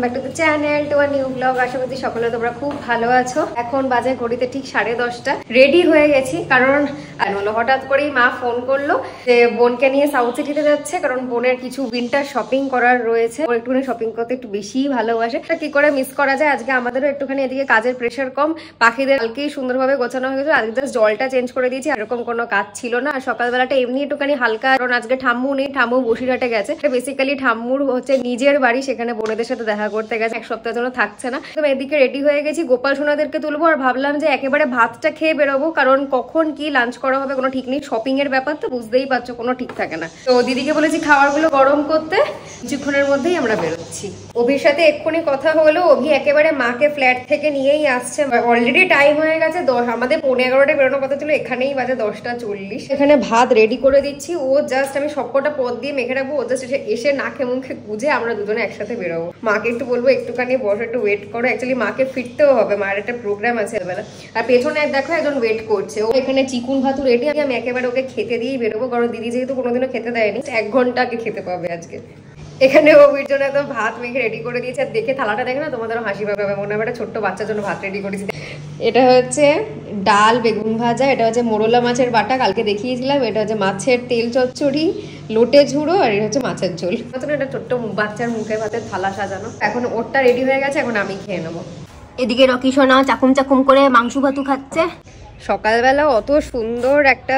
Back to the channel, to a new blog. আশা করছি সকলে তোমরা খুব ভালো আছো। এখন বাজে ঘড়িতে ঠিক 10:30। রেডি হয়ে গেছি কারণ হঠাৎ করেই মা ফোন করলো যে বোনকে নিয়ে সাউথ সিটিতে যাচ্ছে, কারণ বোনের কিছু উইন্টার শপিং করার রয়েছে। ও একটুখানি শপিং করতে একটু বেশিই ভালোবাসে, কি করে মিস করা যায়। আজকে আমাদেরও একটুখানি এদিকে কাজের প্রেশার কম, পাখিদের কালকেই সুন্দরভাবে গোছানো হয়ে গেছে। আজকে জাস্ট জলটা চেঞ্জ করে দিয়েছি, এরকম কোনো কাজ ছিল না। আর সকালবেলাটা এমনি একটুখানি হালকা, কারণ আজকে ঠাম্মু নেই, ঠাম্মু বসিরহাটে গেছে। বেসিক্যালি ঠাম্মুর হচ্ছে নিজের বাড়ি, সেখানে বোনেদের সাথে দেখা করতে গেছে, এক সপ্তাহের জন্য থাকছে না। তো এদিকে রেডি হয়ে গেছি, গোপাল সোনাদেরকে তুলবো। আর ভাবলাম যে একেবারে ভাতটা খেয়ে বেরোবো, কারণ কখন কি লাঞ্চ করা হবে কোনো ঠিক নেই। শপিং এর ব্যাপার তো বুঝতেই পারছো, কোনো ঠিক থাকে না। তো দিদিকে বলেছি খাবারগুলো গরম করতে, কিছুক্ষণের মধ্যেই আমরা বেরোচ্ছি। অভির সাথে এক্ষুনি কথা হলো, অভি একেবারে মাকে ফ্ল্যাট থেকে নিয়েই আসছে। অলরেডি টাইম হয়ে গেছে, আমাদের 11:15 বেরোনোর কথা ছিল, এখানেই বাজে 10:40। এখানে ভাত রেডি করে দিচ্ছি। ও জাস্ট, আমি সবকটা পদ দিয়ে মেখে রাখবো, ও জাস্ট এসে নাকে মুখে গুজে আমরা দুজনে একসাথে বেরোবো। মাকে একটু বলবো একটুখানি বসে একটু ওয়েট করো, অ্যাকচুয়ালি মাকে ফিরতেও হবে, মায়ের একটা প্রোগ্রাম আছে বেলা। আর পেছনে দেখো একজন ওয়েট করছে, ও এখানে চিকুন ভাতু রেডি। আমি একেবারে ওকে খেতে দিয়েই বেরোবো, কারণ দিদি যেহেতু কোনোদিনও খেতে দেয়নি, 1 ঘন্টা আগে খেতে পাবে আজকে। এখানে ওর জন্য একদম ভাত মেখে রেডি করে দিয়েছে। আর দেখে থালাটা দেখে না তোমাদেরও হাসি পাবে, মনে হবে একটা ছোট্ট বাচ্চার জন্য ভাত রেডি করেছি। এটা হচ্ছে ডাল, বেগুন ভাজা, এটা হচ্ছে মোরলা মাছের বাটা, কালকে দেখিয়েছিলাম। এটা হচ্ছে মাছের তেল চচ্চড়ি, লোটে ঝুড়ো, আর এটা হচ্ছে মাছের ঝোল। মতন একটা ছোট্ট বাচ্চার মুখে ভাতের থালা সাজানো। এখন ওরটা রেডি হয়ে গেছে, এখন আমি খেয়ে নেবো। এদিকে রকি সোনা চাকুম চাকুম করে মাংস ভাতু খাচ্ছে। সকালবেলা অত সুন্দর একটা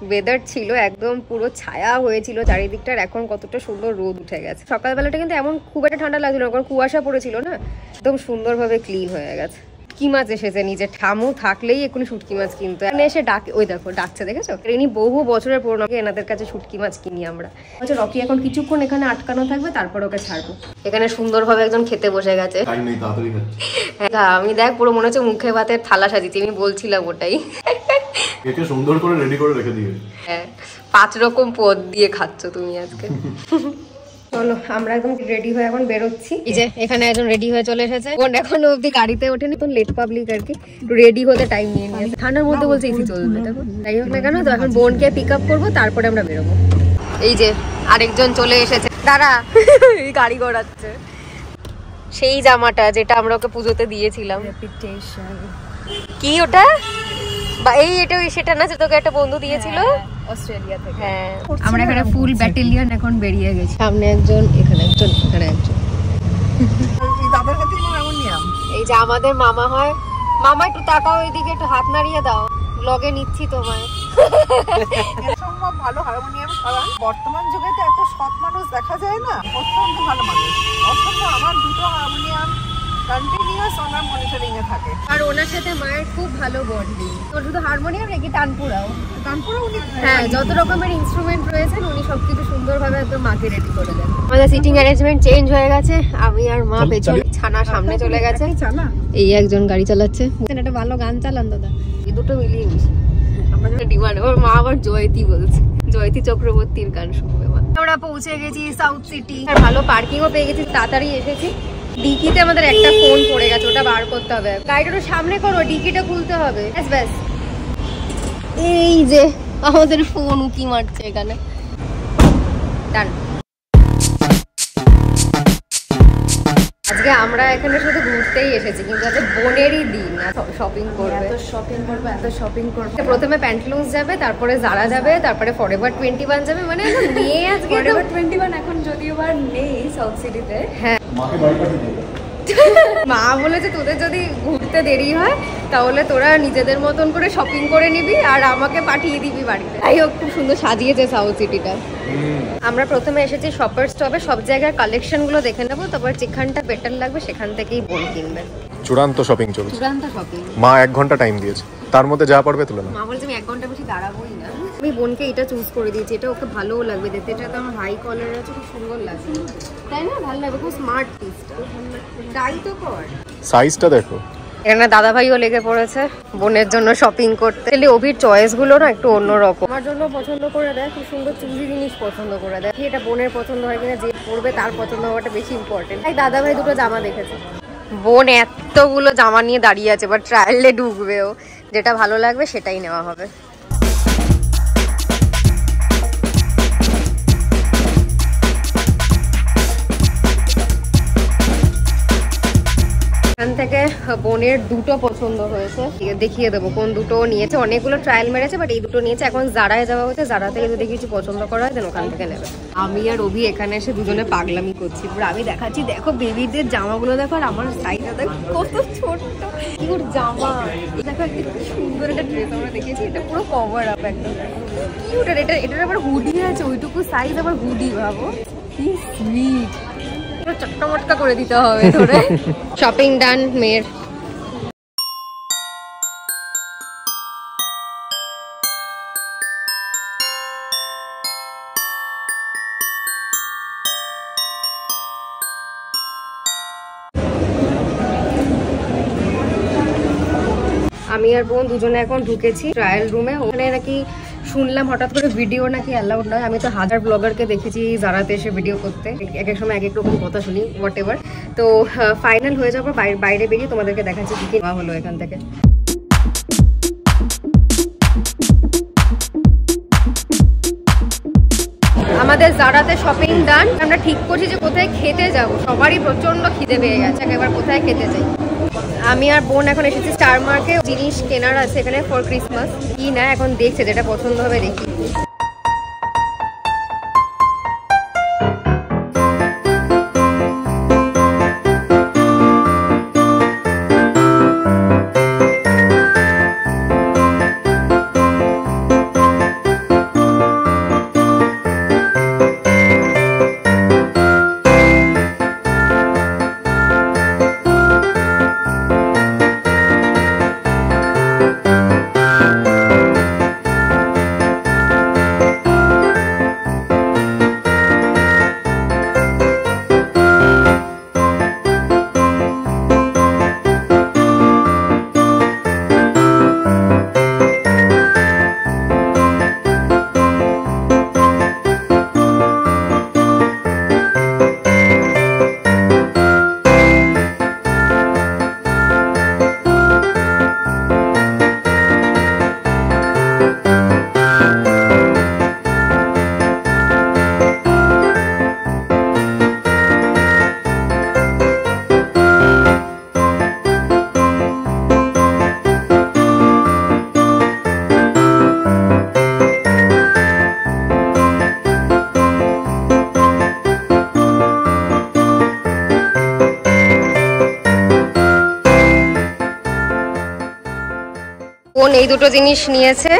ওয়েদার ছিল, একদম পুরো ছায়া হয়েছিল চারিদিকটার। এখন কতটা সুন্দর রোদ উঠে গেছে। সকালবেলাটা কিন্তু এমন খুব একটা ঠান্ডা লাগছিল না, কারণ কুয়াশা পড়েছিল না, একদম সুন্দরভাবে ক্লিন হয়ে গেছে। শুটকি মাছ এসেছে, নিজে ঠামু থাকলেই এক্ষুনি শুটকি মাছ কিনতো। এখানে এসে ডাকে, ওই দেখো ডাকছে, দেখেছো? ইনি বহু বছরের পুরনো, এনাদের কাছে শুটকি মাছ কিনি আমরা। আচ্ছা, রকি এখন কিছুক্ষণ এখানে আটকানো থাকবে, তারপর ওকে ছাড়বো। এখানে সুন্দরভাবে একজন খেতে বসে গেছে। হ্যাঁ, আমি দেখ পুরো মনে হচ্ছে মুখে ভাতের থালা সাজিয়েছি, আমি বলছিলাম ওটাই। একে সুন্দর করে রেডি করে রেখে দিয়ে। হ্যাঁ, 5 রকম পদ দিয়ে খাচ্ছ তুমি আজকে। চলো আমরা একদম রেডি হয়ে এখন বেরোচ্ছি। এই যে এখানে একজন রেডি হয়ে চলে এসেছে। বোন এখনো অব্দি গাড়িতে ওঠেনি, তো লেট পাবলিক আর কি, রেডি হতে টাইম নিয়ে নিয়েছে। ঠান্ডার মধ্যে বলছে এসি চলবে, দেখো তাই হোক না কেন। তো এখন বোনকে পিক আপ করবো, তারপরে আমরা বেরোবো। এই যে আরেকজন চলে এসেছে, দাঁড়া, এই গাড়ি গড়াচ্ছে। সেই জামাটা যেটা আমরা ওকে পুজোতে দিয়েছিলাম। কি ওটা? এই এটা সেটা না, যে তোকে একটা বন্ধু দিয়েছিল অস্ট্রেলিয়া থেকে। হ্যাঁ, আমরা এখানে ফুল ব্যাটালিয়ন এখন বেরিয়ে গেছি। সামনে একজন, এখানে একজন, এখানে একজন। এই যে আমাদের মামা হয়। মামা একটু তাকাও এদিকে, একটু হাত নাড়িয়ে দাও, ব্লগে নিচ্ছি তোমায়। সম্ভব ভালো হারমোনিয়াম কারণ বর্তমান যুগে তো এত সৎ মানুষ দেখা যায় না, অত্যন্ত ভালো মানুষ। অত্যন্ত আমার 2টো হারমোনিয়াম কন্টিনিউয়াস ওনার মনিটরিং এ থাকে। আর ওনার সাথে মায়ের খুব ভালো বন্ডিং। ওর শুধু হারমোনিয়াম নাকি তানপুরাও? তানপুরা উনি, হ্যাঁ, যত রকমের ইনস্ট্রুমেন্ট রয়েছেন উনি সবকিছু সুন্দরভাবে একদম মাকে রেডি করে দেন। আমাদের সিটিং অ্যারেঞ্জমেন্ট চেঞ্জ হয়ে গেছে, আমি আর মা পেছনে, ছানা সামনে চলে গেছে। এই একজন গাড়ি চালাচ্ছে। একটা ভালো গান চালান দাদা, এই দুটো মিলিয়ে মিশে আমাদের ডিমান্ড। ওর মা আবার জয়তী বলছে, জয়তী চক্রবর্তীর গান শুনবে মা। আমরা পৌঁছে গেছি সাউথ সিটি, আর ভালো পার্কিংও পেয়ে গেছি, তাড়াতাড়ি এসেছি। ডিকিতে আমাদের একটা ফোন পড়ে গেছে, ওটা বার করতে হবে। গাড়িটা সামনে করো, ডিকিটা খুলতে হবে। ব্যাস, এই যে আমাদের ফোন উকি মারছে এখানে। ডান। আজকে আমরা এখানে শুধু ঘুরতেই এসেছি, কিন্তু আজকে বোনেরই দিন, শপিং করবে, এত শপিং করবে, এত শপিং করবে। প্রথমে প্যান্টলুন্স যাবে, তারপরে জারা যাবে, তারপরে ফরএভার 21 যাবে। মানে মেয়ে আজকে ফরএভার 21 এখন যদিও বা নেই সাউথ সিটিতে। হ্যাঁ, মাকে বাড়ি পাঠিয়ে দিও। মা বলেছে তোদের যদি ঘুরতে দেরি হয় তাহলে তোরা নিজেদের মতন করে শপিং করে নিবি, আর আমাকে পাঠিয়ে দিবি বাড়িতে। তাই হোক, খুব সুন্দর সাজিয়েছে সাউথ সিটিটা। আমরা প্রথমে এসেছি শপার স্টপে, সব জায়গার কালেকশন গুলো দেখে নেবো, তারপর যেখানটা বেটার লাগবে সেখান থেকেই বোন কিনবে। চূড়ান্ত শপিং চলছে। চূড়ান্ত শপিং। মা 1 ঘন্টা টাইম দিয়েছে, তার মধ্যে যা পারবে তুলে নাও। মা বলছে আমি 1 ঘন্টা বেশি দাঁড়াবোই না। আমি বোনকে এটা চুজ করে দিয়েছি, এটা ওকে ভালোও লাগবে দেখতে। এটা তো আমার হাই কলার আছে, খুব সুন্দর লাগছে, তাই না? ভালো লাগবে, খুব স্মার্ট পিসটা। ট্রাই তো কর, সাইজটা দেখো। এখানে দাদা ভাইও লেগে পড়েছে বোনের জন্য শপিং করতে। অভির চয়েস গুলো না একটু অন্যরকম। আমার জন্য পছন্দ করে দেয়, খুব সুন্দর চুজি জিনিস পছন্দ করে দেয়। এটা বোনের পছন্দ হয় কিনা, যে পরবে তার পছন্দ হওয়াটা বেশি ইম্পর্টেন্ট। তাই দাদা ভাই দুটো জামা দেখেছে। বোন এতগুলো জামা নিয়ে দাঁড়িয়ে আছে, বাট ট্রায়ালে ঢুকবেও, যেটা ভালো লাগবে সেটাই নেওয়া হবে। এখান থেকে বোনের দুটো পছন্দ হয়েছে, দেখিয়ে দেবো কোন দুটো নিয়েছে। অনেকগুলো ট্রায়াল মেরেছে, বাট এই দুটো নিয়েছে। এখন জারায় যাওয়া হচ্ছে, জারা থেকে যদি কিছু পছন্দ করা হয় দেন ওখান থেকে নেবে। আমি আর অভি এখানে এসে দুজনে পাগলামি করছি। পুরো আমি দেখাচ্ছি, দেখো বেবিদের জামাগুলো দেখো, আর আমার সাইজটা দেখো কত ছোট্ট কিউট জামা। দেখো একটা সুন্দর একটা ড্রেস আমরা দেখেছি, এটা পুরো কভার আপ একদম কিউট। আর এটার আবার হুডি আছে, ওইটুকু সাইজ আবার হুডি, ভাবো কি সুইট। চটকা মটকা করে দিতে হবে ধরে। শপিং ডান মেয়ের। আমি আর বোন দুজনে এখন ঢুকেছি ট্রায়াল রুমে। ওখানে নাকি শুনলাম হঠাৎ করে ভিডিও নাকি অ্যালাউড নয়। আমি তো হাজার ব্লগারকে দেখেছি জারাতে এসে ভিডিও করতে, এক এক সময় এক এক রকম কথা শুনি, হোয়াট এভার। তো ফাইনাল হয়ে যাওয়ার পর বাইরে বেরিয়ে তোমাদেরকে দেখাচ্ছি কি কি নেওয়া হলো এখান থেকে। আমাদের জারাতে শপিং ডান। আমরা ঠিক করছি যে কোথায় খেতে যাব, সবারই প্রচন্ড খিদে পেয়ে গেছে, এবার কোথায় খেতে যাই। আমি আর বোন এখন এসেছি স্টার মার্কে, জিনিস কেনার আছে এখানে ফর ক্রিসমাস। কি না এখন দেখছে, যেটা পছন্দ হবে দেখি। বোন এই দুটো জিনিস নিয়েছে,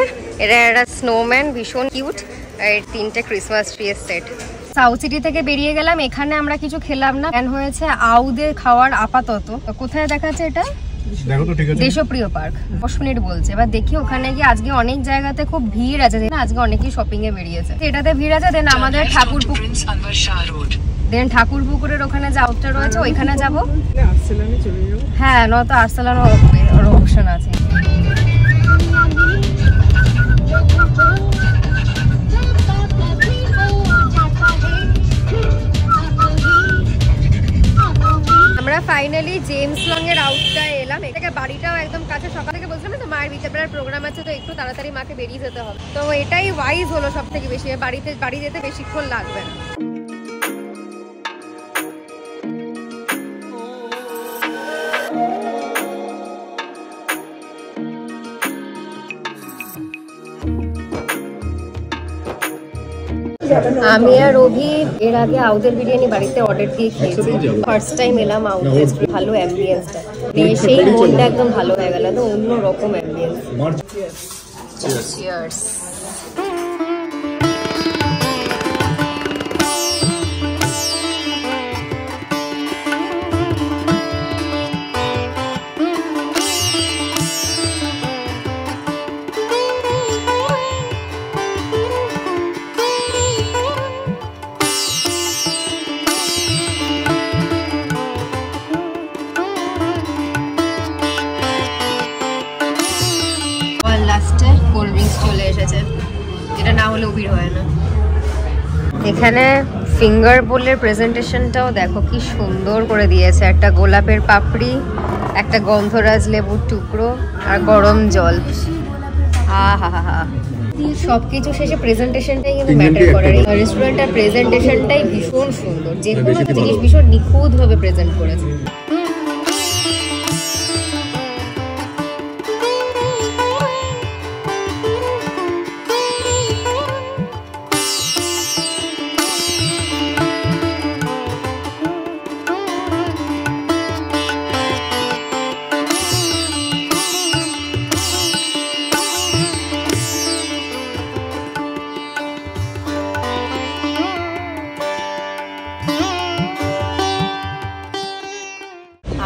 এটা একটা স্নোম্যান ভীষণ কিউট, আর তিনটে ক্রিসমাস ট্রির সেট। সাউথ সিটি থেকে বেরিয়ে গেলাম, এখানে আমরা কিছু খেলাম না, প্ল্যান হয়েছে আউদের খাওয়ার আপাতত। কোথায় দেখাচ্ছে এটা? দেশপ্রিয় পার্ক। 10 মিনিট বলছে, এবার দেখি ওখানে গিয়ে। আজকে অনেক জায়গাতে খুব ভিড় আছে, আজকে অনেকেই শপিং এ বেরিয়েছে, এটাতে ভিড় আছে। দেন আমাদের ঠাকুরপুকুরের ওখানে যে আউটটা রয়েছে ওইখানে যাবো। হ্যাঁ, নয়তো আর্সেলানও অপশন আছে। আমরা ফাইনালি জেমস লং এর আউটটায় এলাম। এটাকে বাড়িটাও একদম কাছে। সকাল থেকে বলছিলাম তো মায়ের বিকেলবেলার প্রোগ্রাম আছে, তো একটু তাড়াতাড়ি মাকে বেরিয়ে যেতে হবে। তো এটাই ওয়াইজ হলো সব থেকে বেশি, বাড়ি যেতে বেশিক্ষণ লাগবে না। আমি আর অভি এর আগে আউদের বিরিয়ানি বাড়িতে অর্ডার দিয়ে খেয়েছি, ফার্স্ট টাইম এলাম আউদের। ভালো অ্যাম্বিয়েন্সটা, সেই মনটা একদম ভালো হয়ে গেল, তো অন্য রকম অ্যাম্বিয়েন্স। চিয়ার্স। কোল্ড ড্রিঙ্কস চলে এসেছে, এটা না হলে ভিড় হয় না। এখানে ফিঙ্গার বোলের প্রেজেন্টেশনটাও দেখো কি সুন্দর করে দিয়েছে। একটা গোলাপের পাপড়ি, একটা গন্ধরাজ লেবুর টুকরো, আর গরম জল। সবকিছু শেষে প্রেজেন্টেশনটাই কিন্তু ম্যাটার করে। রেস্টুরেন্টের প্রেজেন্টেশনটাই ভীষণ সুন্দর, যে কোনো জিনিস ভীষণ নিখুঁত ভাবে প্রেজেন্ট করেছে।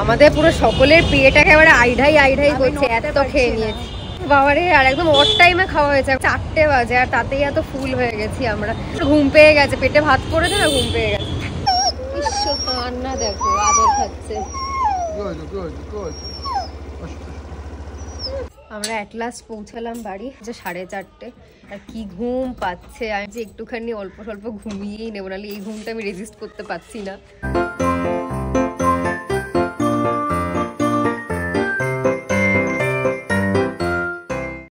আমাদের পুরো সকলের পেট একেবারে আইঢাই করছে, এত খেয়ে নিয়েছি বাবারে। আর একদম অড টাইমে খাওয়া হয়েছে, 4টে বাজে, আর তাতেই এত ফুল হয়ে গেছি আমরা। ঘুম পেয়ে গেছে, পেটে ভাত পড়েছে না, ঘুম পেয়ে গেছে। কান্না দেখো, আদর খাচ্ছে। আমরা এট লাস্ট পৌঁছালাম বাড়ি, যে 4:30। আর কি ঘুম পাচ্ছে, আমি যে একটুখানি অল্প স্বল্প ঘুমিয়েই নেবো, নাহলে এই ঘুমটা আমি রেজিস্ট করতে পারছি না।